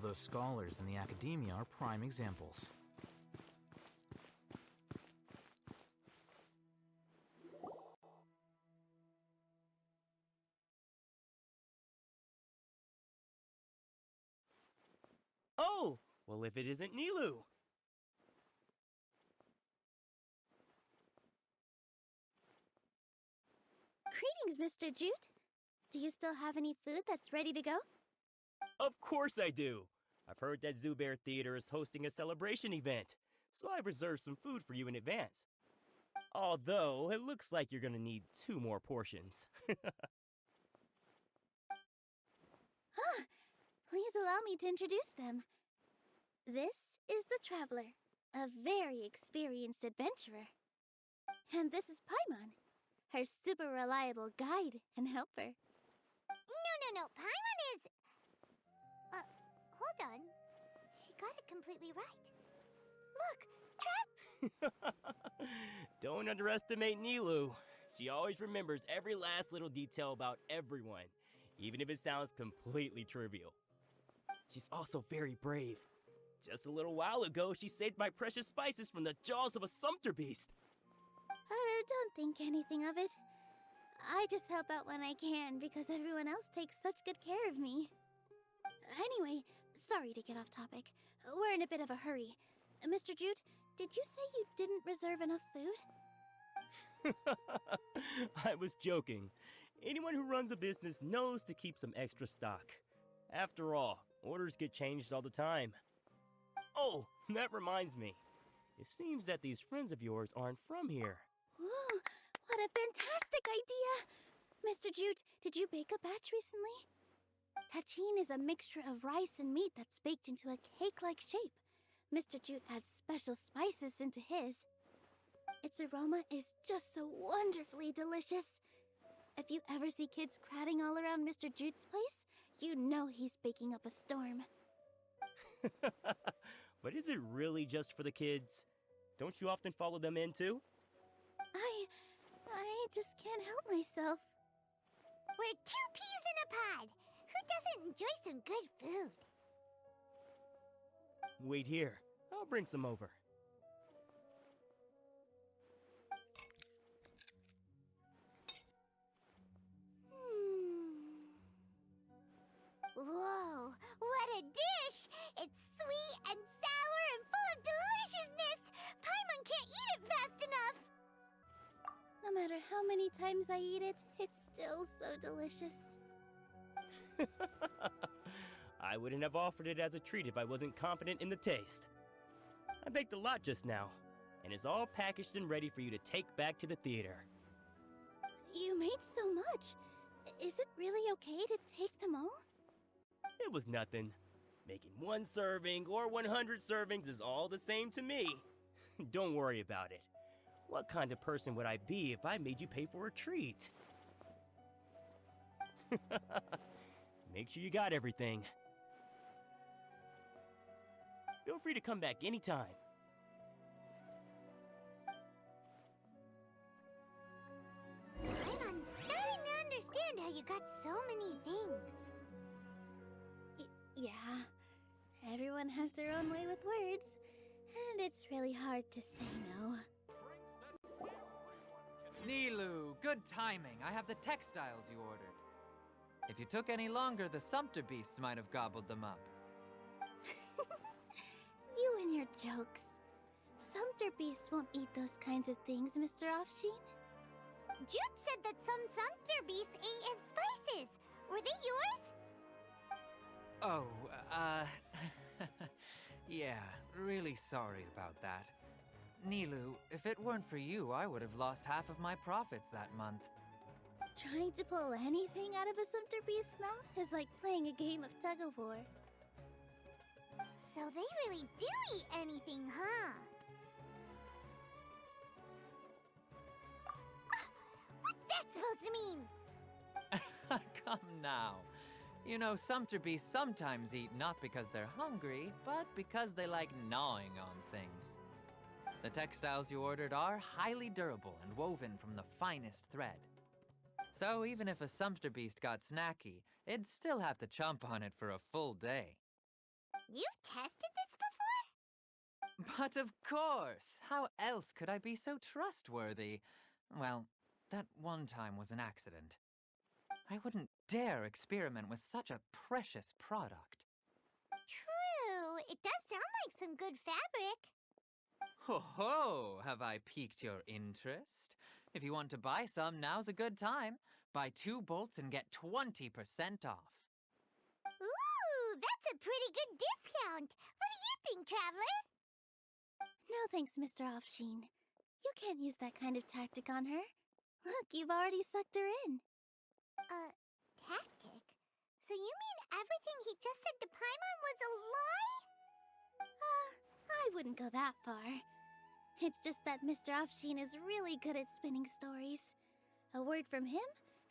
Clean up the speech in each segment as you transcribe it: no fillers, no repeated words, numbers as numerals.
All those scholars in the academia are prime examples. Oh, well, if it isn't Nilou. Greetings, Mr. Jute. Do you still have any food that's ready to go? Of course I do. I've heard that Zubair Theater is hosting a celebration event, so I reserved some food for you in advance. Although, it looks like you're gonna need 2 more portions. Huh. Please allow me to introduce them. This is the Traveler, a very experienced adventurer. And this is Paimon, her super reliable guide and helper. No. Paimon is... hold on. She got it completely right. Look, Don't underestimate Nilou. She always remembers every last little detail about everyone, even if it sounds completely trivial. She's also very brave. Just a little while ago, she saved my precious spices from the jaws of a sumpter beast. Don't think anything of it. I just help out when I can because everyone else takes such good care of me. Anyway, sorry to get off topic. We're in a bit of a hurry. Mr. Jute, did you say you didn't reserve enough food? I was joking. Anyone who runs a business knows to keep some extra stock. After all, orders get changed all the time. Oh, that reminds me. It seems that these friends of yours aren't from here. Ooh, what a fantastic idea! Mr. Jute, did you bake a batch recently? Tachin is a mixture of rice and meat that's baked into a cake-like shape. Mr. Jute adds special spices into his. Its aroma is just so wonderfully delicious. If you ever see kids crowding all around Mr. Jute's place, you know he's baking up a storm. But is it really just for the kids? Don't you often follow them in too? I just can't help myself. we're 2 peas in a pod. Who doesn't enjoy some good food? Wait here. I'll bring some over. Whoa, what a dish! It's sweet and sour and full of deliciousness! Paimon can't eat it fast enough! No matter how many times I eat it, it's still so delicious. I wouldn't have offered it as a treat if I wasn't confident in the taste. I baked a lot just now, and it's all packaged and ready for you to take back to the theater. You made so much. Is it really okay to take them all? It was nothing. Making 1 serving or 100 servings is all the same to me. Don't worry about it. What kind of person would I be if I made you pay for a treat? Make sure you got everything. Feel free to come back anytime. I'm starting to understand how you got so many things. Yeah. Everyone has their own way with words, and it's really hard to say no. Nilou, good timing. I have the textiles you ordered. If you took any longer, the sumpter beasts might have gobbled them up. You and your jokes. Sumpter beasts won't eat those kinds of things, Mr. Offsheen. Jude said that some sumpter beasts ate his spices. Were they yours? Oh, yeah, really sorry about that. Nilou, if it weren't for you, I would have lost half of my profits that month. Trying to pull anything out of a sumpter beast's mouth is like playing a game of tug-of-war. So they really do eat anything, huh? What's that supposed to mean? Come now. You know, sumpter beasts sometimes eat not because they're hungry, but because they like gnawing on things. The textiles you ordered are highly durable and woven from the finest thread. So even if a sumpter beast got snacky, it'd still have to chomp on it for a full day. You've tested this before? But of course! How else could I be so trustworthy? Well, that one time was an accident. I wouldn't dare experiment with such a precious product. True. It does sound like some good fabric. Ho ho! Have I piqued your interest? If you want to buy some, now's a good time. Buy 2 bolts and get 20% off. Ooh, that's a pretty good discount. What do you think, Traveler? No thanks, Mr. Offsheen. You can't use that kind of tactic on her. Look, you've already sucked her in. Tactic? So you mean everything he just said to Paimon was a lie? I wouldn't go that far. It's just that Mr. Offsheen is really good at spinning stories. A word from him,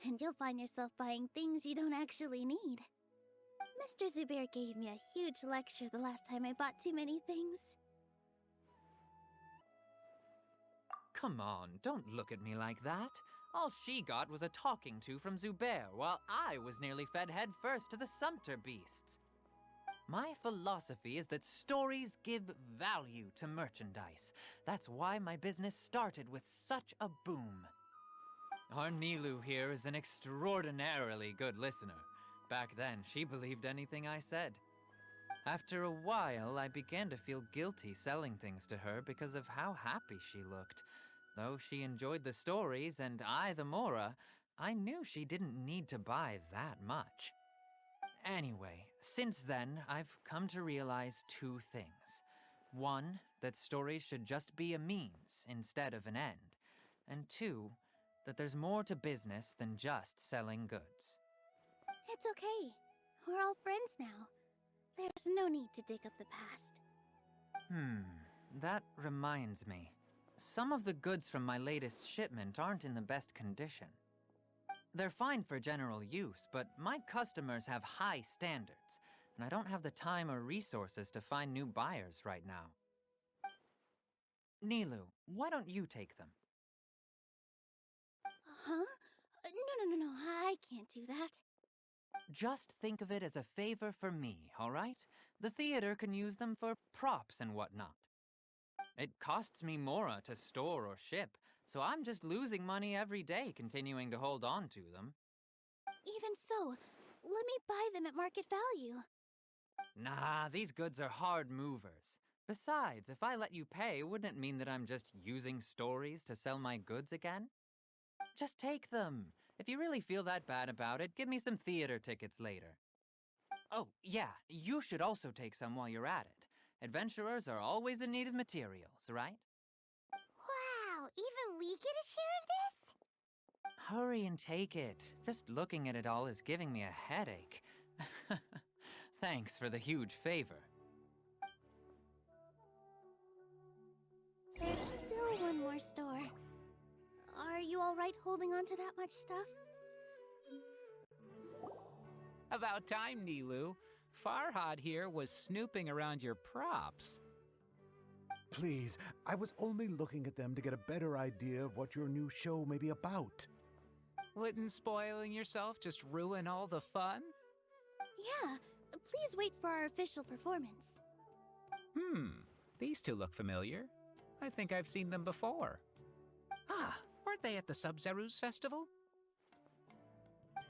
and you'll find yourself buying things you don't actually need. Mr. Zubair gave me a huge lecture the last time I bought too many things. Come on, don't look at me like that. All she got was a talking to from Zubair, while I was nearly fed head first to the Sumpter beasts. My philosophy is that stories give value to merchandise. That's why my business started with such a boom. Our Nilou here is an extraordinarily good listener. Back then, she believed anything I said. After a while, I began to feel guilty selling things to her because of how happy she looked. Though she enjoyed the stories and I the Mora, I knew she didn't need to buy that much. Anyway, since then, I've come to realize 2 things. 1, that stories should just be a means instead of an end. And 2, that there's more to business than just selling goods. It's okay. We're all friends now. There's no need to dig up the past. That reminds me. Some of the goods from my latest shipment aren't in the best condition. They're fine for general use, but my customers have high standards, and I don't have the time or resources to find new buyers right now. Nilou, why don't you take them? Huh? No, I can't do that. Just think of it as a favor for me, all right? The theater can use them for props and whatnot. It costs me Mora to store or ship, so I'm just losing money every day continuing to hold on to them. Even so, let me buy them at market value. Nah, these goods are hard movers. Besides, if I let you pay, wouldn't it mean that I'm just using stories to sell my goods again? Just take them. If you really feel that bad about it, give me some theater tickets later. Oh, yeah, you should also take some while you're at it. Adventurers are always in need of materials, right? Wow, even we get a share of this? Hurry and take it. Just looking at it all is giving me a headache. Thanks for the huge favor. There's still one more store. Are you all right holding on to that much stuff? About time, Nilou. Farhad here was snooping around your props. Please, I was only looking at them to get a better idea of what your new show may be about. Wouldn't spoiling yourself just ruin all the fun? Yeah, please wait for our official performance. These 2 look familiar. I think I've seen them before. Ah, weren't they at the Sub-Zerus festival?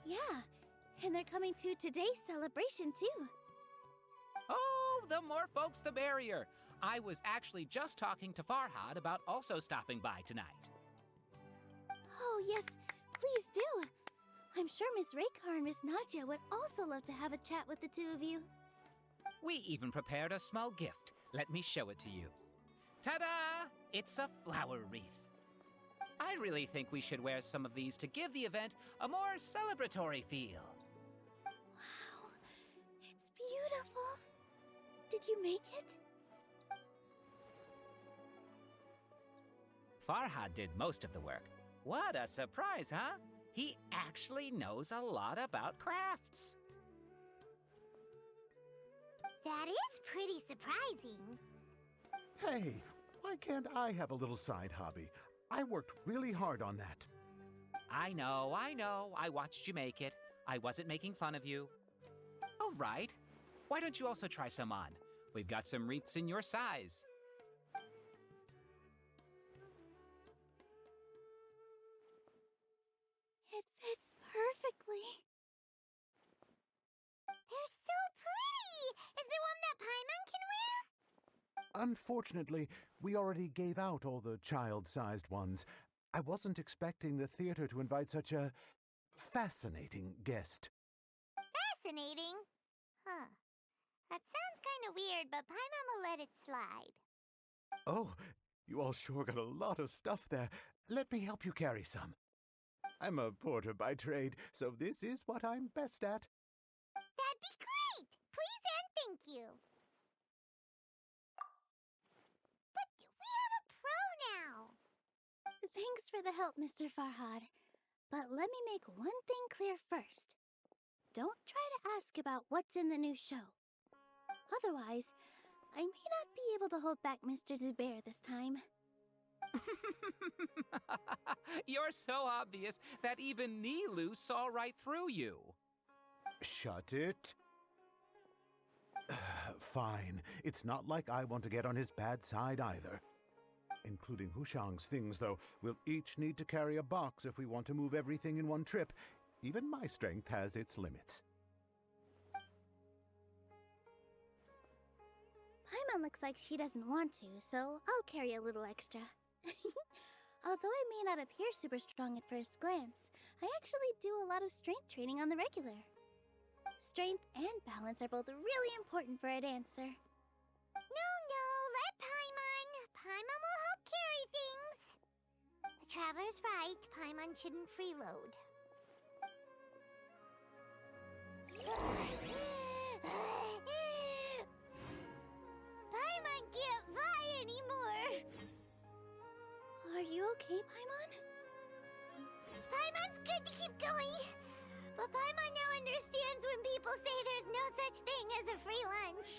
Yeah, and they're coming to today's celebration too. Oh, the more folks the merrier. I was actually just talking to Farhad about also stopping by tonight. Oh yes, please do. I'm sure Miss Raykar and Miss Nadja would also love to have a chat with the 2 of you. We even prepared a small gift. Let me show it to you. Ta-da! It's a flower wreath. I really think we should wear some of these to give the event a more celebratory feel. Wow, it's beautiful. Did you make it? Farhad did most of the work. What a surprise, huh? He actually knows a lot about crafts. That is pretty surprising. Hey, why can't I have a little side hobby? I worked really hard on that. I know. I watched you make it. I wasn't making fun of you. All right. Why don't you also try some on? We've got some wreaths in your size. It fits perfectly. They're so pretty! Is there one that Paimon can wear? Unfortunately, we already gave out all the child-sized ones. I wasn't expecting the theater to invite such a fascinating guest. Fascinating. Huh. That sounds kind of weird, but Paimon will let it slide. Oh, you all sure got a lot of stuff there. Let me help you carry some. I'm a porter by trade, so this is what I'm best at. That'd be great! Please and thank you. But we have a pro now. Thanks for the help, Mr. Farhad. But let me make one thing clear first. Don't try to ask about what's in the new show. Otherwise, I may not be able to hold back Mr. Zubair this time. You're so obvious that even Nilou saw right through you. Shut it. Fine. It's not like I want to get on his bad side either. Including Hushang's things, though. We'll each need to carry a box if we want to move everything in one trip. Even my strength has its limits. Paimon looks like she doesn't want to, so I'll carry a little extra. Although I may not appear super strong at first glance, I actually do a lot of strength training on the regular. Strength and balance are both really important for a dancer. No, let Paimon. Paimon will help carry things. The Traveler's right. Paimon shouldn't freeload. Paimon can't fly anymore. Are you okay, Paimon? Paimon's good to keep going. But Paimon now understands when people say there's no such thing as a free lunch.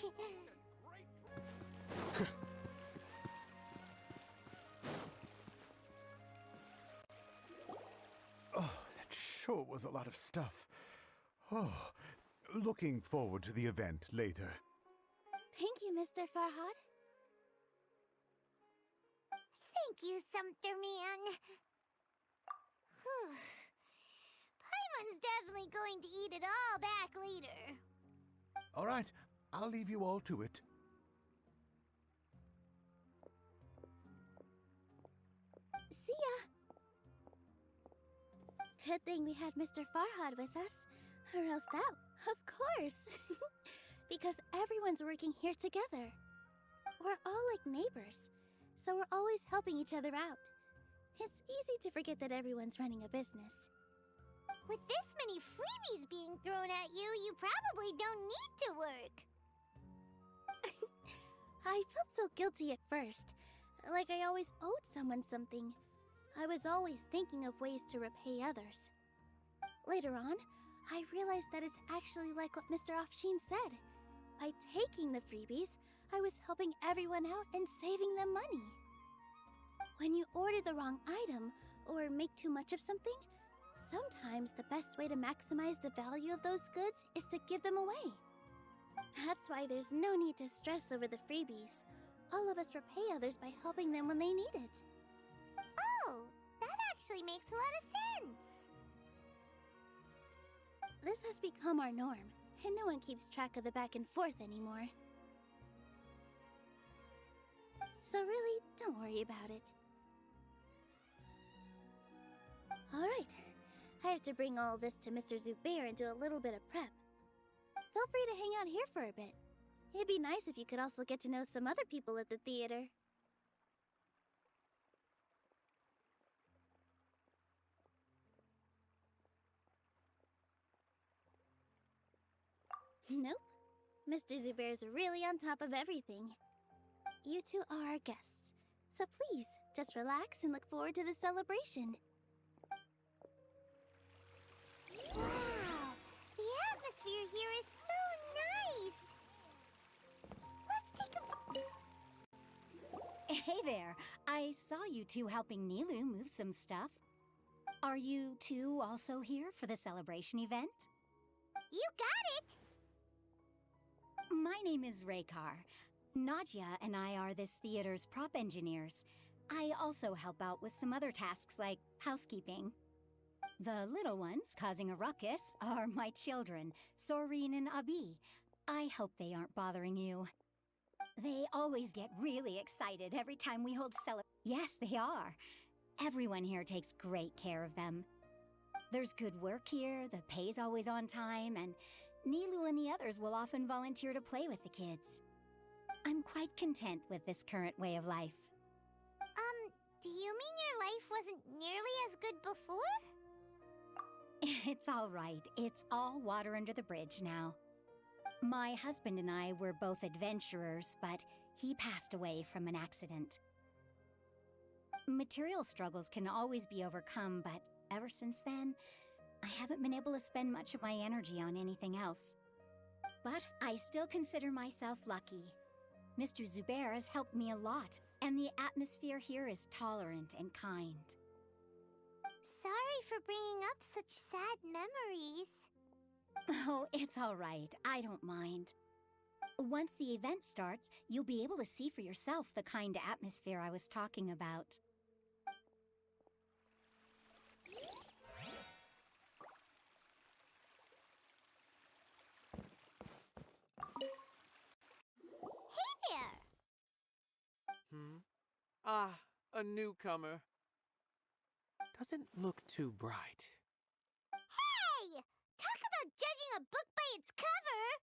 Oh, that sure was a lot of stuff. Oh, looking forward to the event later. Thank you, Mr. Farhad. Thank you, Sumpter Man. Paimon's definitely going to eat it all back later. All right, I'll leave you all to it. See ya! Good thing we had Mr. Farhad with us, or else that, of course. Because everyone's working here together. We're all like neighbors, so we're always helping each other out. It's easy to forget that everyone's running a business. With this many freebies being thrown at you, you probably don't need to work. I felt so guilty at first, like I always owed someone something. I was always thinking of ways to repay others. Later on, I realized that it's actually like what Mr. Afshin said. By taking the freebies, I was helping everyone out and saving them money. When you order the wrong item, or make too much of something, sometimes the best way to maximize the value of those goods is to give them away. That's why there's no need to stress over the freebies. All of us repay others by helping them when they need it. Oh, that actually makes a lot of sense. This has become our norm, and no one keeps track of the back and forth anymore. So really, don't worry about it. Alright, I have to bring all this to Mr. Zubair and do a little bit of prep. Feel free to hang out here for a bit. It'd be nice if you could also get to know some other people at the theater. Nope. Mr. Zubair's really on top of everything. You two are our guests, so please, just relax and look forward to the celebration. Wow, the atmosphere here is so nice. Let's take a... Hey there, I saw you two helping Nilou move some stuff. Are you two also here for the celebration event? You got it! My name is Raykar. Nadia and I are this theater's prop engineers. I also help out with some other tasks like housekeeping. The little ones causing a ruckus are my children, Soreen and Abi. I hope they aren't bothering you. They always get really excited every time we hold Yes, they are. Everyone here takes great care of them. There's good work here, the pay's always on time, and Nilou and the others will often volunteer to play with the kids. I'm quite content with this current way of life. Do you mean your life wasn't nearly as good before? It's all right. It's all water under the bridge now. My husband and I were both adventurers, but he passed away from an accident. Material struggles can always be overcome, but ever since then, I haven't been able to spend much of my energy on anything else. But I still consider myself lucky. Mr. Zubair has helped me a lot, and the atmosphere here is tolerant and kind. Sorry for bringing up such sad memories. Oh, it's all right. I don't mind. Once the event starts, you'll be able to see for yourself the kind of atmosphere I was talking about. Hey there! Ah, a newcomer. Doesn't look too bright. Hey! Talk about judging a book by its cover!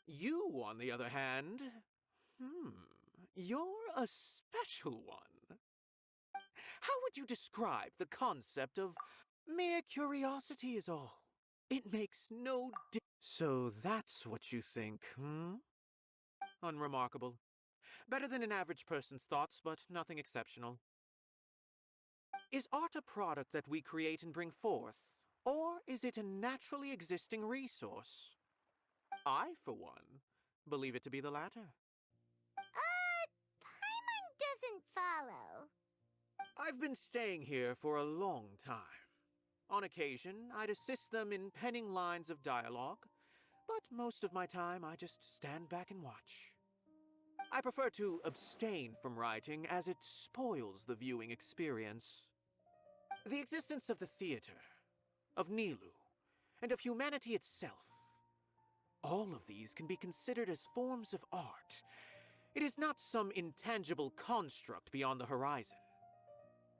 You, on the other hand, you're a special one. How would you describe the concept of mere curiosity is all? It makes no So that's what you think, Unremarkable. Better than an average person's thoughts, but nothing exceptional. Is art a product that we create and bring forth, or is it a naturally existing resource? I, for one, believe it to be the latter. Paimon doesn't follow. I've been staying here for a long time. On occasion, I'd assist them in penning lines of dialogue, but most of my time I just stand back and watch. I prefer to abstain from writing as it spoils the viewing experience. The existence of the theater, of Nilou, and of humanity itself, all of these can be considered as forms of art. It is not some intangible construct beyond the horizon.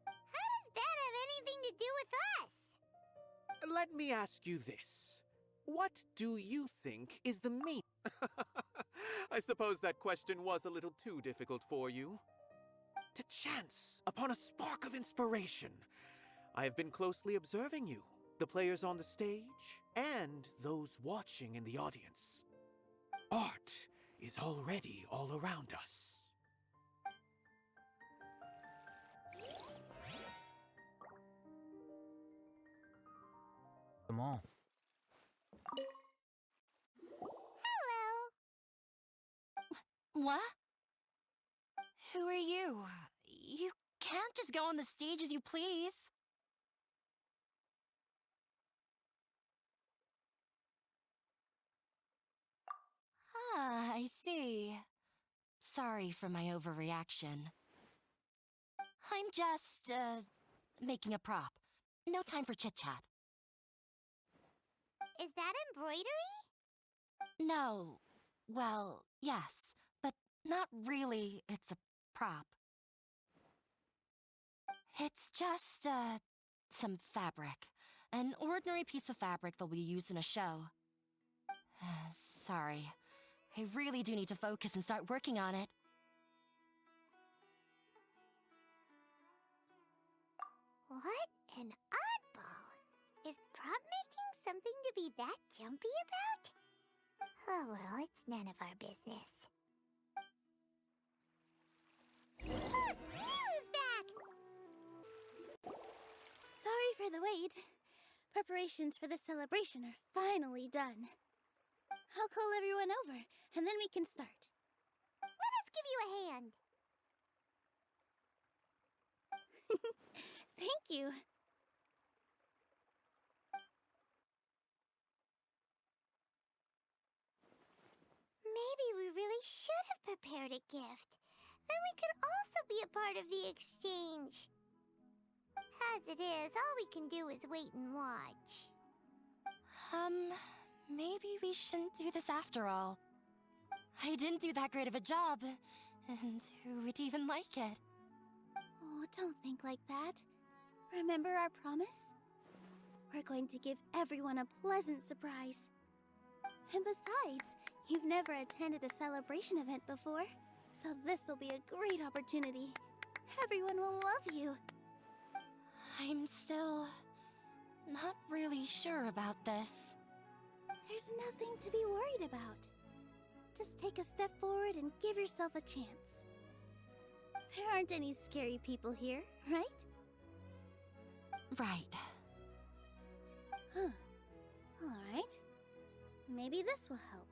How does that have anything to do with us? Let me ask you this. What do you think is the meaning? I suppose that question was a little too difficult for you. To chance upon a spark of inspiration, I have been closely observing you, the players on the stage, and those watching in the audience. Art is already all around us. Them all. Hello. What? Who are you? You can't just go on the stage as you please. Ah, I see. Sorry for my overreaction. I'm just, making a prop. No time for chit-chat. Is that embroidery? No. Well, yes, but not really. It's a prop. It's just, some fabric. An ordinary piece of fabric that'll be used in a show. Sorry. I really do need to focus and start working on it. What an oddball. Is prop making something to be that jumpy about? Oh well, it's none of our business. Look, Nilou's back! Sorry for the wait. Preparations for the celebration are finally done. I'll call everyone over, and then we can start. Let us give you a hand. Thank you. May prepared a gift, then we could also be a part of the exchange. As it is, all we can do is wait and watch. Maybe we shouldn't do this after all. I didn't do that great of a job, and who would even like it? Oh, don't think like that. Remember our promise? We're going to give everyone a pleasant surprise. And besides, you've never attended a celebration event before, so this will be a great opportunity. Everyone will love you. I'm still not really sure about this. There's nothing to be worried about. Just take a step forward and give yourself a chance. There aren't any scary people here, right? Right. Huh. Alright. Maybe this will help.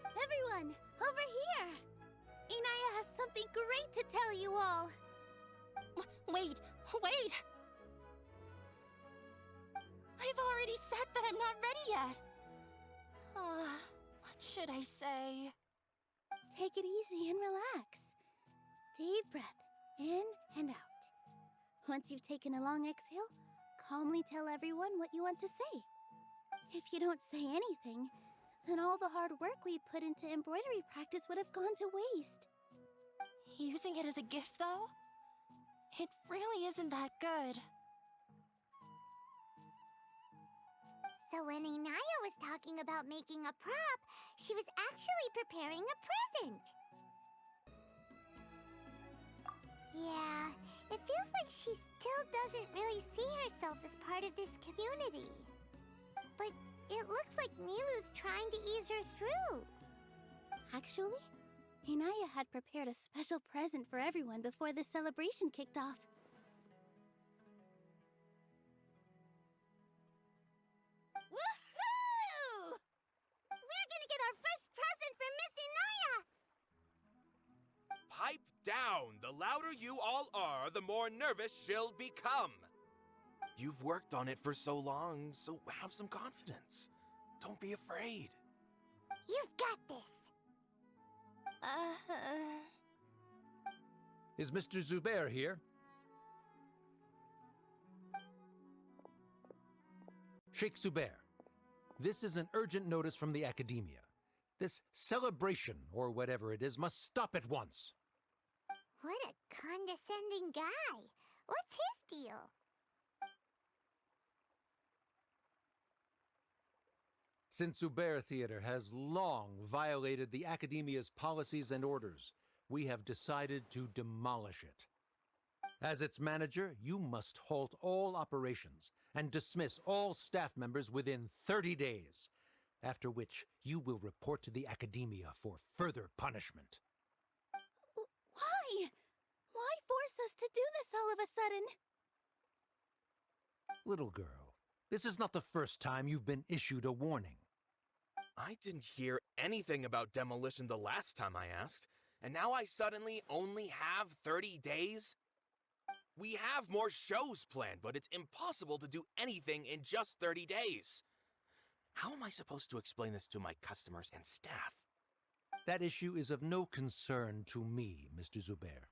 Everyone, over here! Inaya has something great to tell you all! Wait! I've already said that I'm not ready yet! What should I say? Take it easy and relax. Deep breath, in and out. Once you've taken a long exhale, calmly tell everyone what you want to say. If you don't say anything, then all the hard work we put into embroidery practice would have gone to waste. Using it as a gift, though? It really isn't that good. So when Inaya was talking about making a prop, she was actually preparing a present. Yeah, it feels like she still doesn't really see herself as part of this community. But it looks like Nilou's trying to ease her through. Actually, Inaya had prepared a special present for everyone before the celebration kicked off. Woohoo! We're gonna get our first present from Miss Inaya! Pipe down! The louder you all are, the more nervous she'll become. You've worked on it for so long, so have some confidence. Don't be afraid. You've got this. Is Mr. Zubair here? Sheikh Zubair, this is an urgent notice from the Academia. This celebration, or whatever it is, must stop at once. What a condescending guy. What's his deal? Since Zubair Theater has long violated the Academia's policies and orders, we have decided to demolish it. As its manager, you must halt all operations and dismiss all staff members within 30 days, after which you will report to the Academia for further punishment. Why? Why force us to do this all of a sudden? Little girl, this is not the first time you've been issued a warning. I didn't hear anything about demolition the last time I asked, and now I suddenly only have 30 days? We have more shows planned, but it's impossible to do anything in just 30 days. How am I supposed to explain this to my customers and staff? That issue is of no concern to me, Mr. Zubair.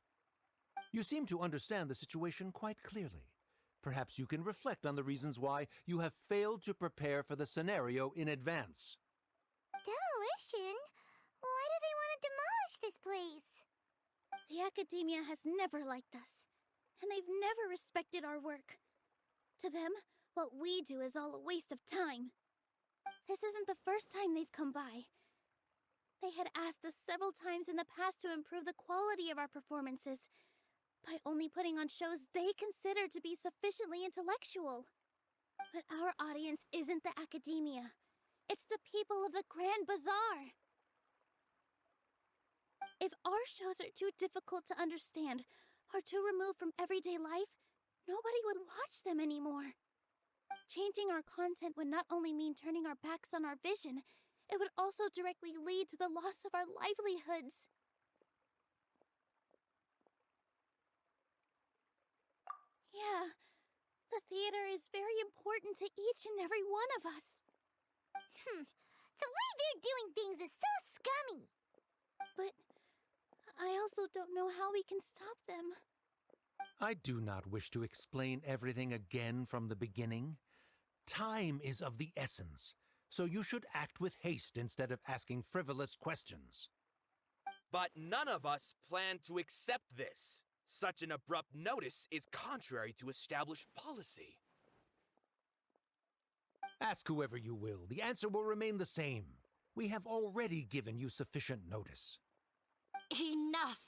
You seem to understand the situation quite clearly. Perhaps you can reflect on the reasons why you have failed to prepare for the scenario in advance. Demolition? Why do they want to demolish this place? The Academia has never liked us, and they've never respected our work. To them, what we do is all a waste of time. This isn't the first time they've come by. They had asked us several times in the past to improve the quality of our performances by only putting on shows they consider to be sufficiently intellectual. But our audience isn't the Academia. It's the people of the Grand Bazaar. If our shows are too difficult to understand or too removed from everyday life, nobody would watch them anymore. Changing our content would not only mean turning our backs on our vision, it would also directly lead to the loss of our livelihoods. Yeah, the theater is very important to each and every one of us. The way they're doing things is so scummy. But I also don't know how we can stop them. I do not wish to explain everything again from the beginning. Time is of the essence, so you should act with haste instead of asking frivolous questions. But none of us plan to accept this. Such an abrupt notice is contrary to established policy. Ask whoever you will. The answer will remain the same. We have already given you sufficient notice. Enough!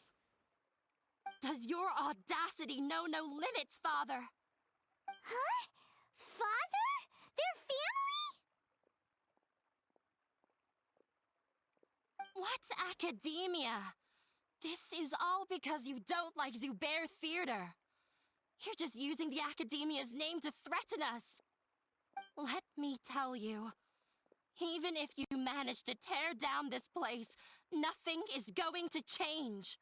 Does your audacity know no limits, Father? Huh? Father? Their family? What academia? This is all because you don't like Zubair Theater. You're just using the academia's name to threaten us. Let me tell you, even if you manage to tear down this place, nothing is going to change.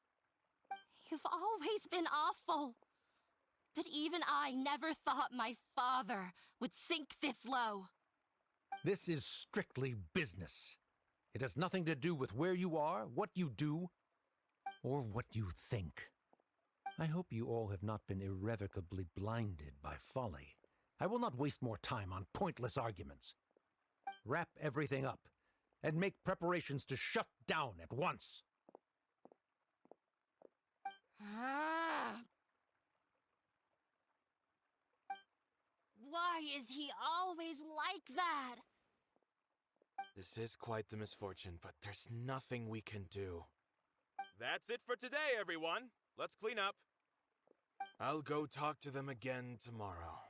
You've always been awful. But even I never thought my father would sink this low. This is strictly business. It has nothing to do with where you are, what you do, or what you think. I hope you all have not been irrevocably blinded by folly. I will not waste more time on pointless arguments. Wrap everything up, and make preparations to shut down at once. Why is he always like that? This is quite the misfortune, but there's nothing we can do. That's it for today, everyone. Let's clean up. I'll go talk to them again tomorrow.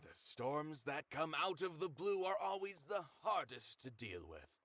The storms that come out of the blue are always the hardest to deal with.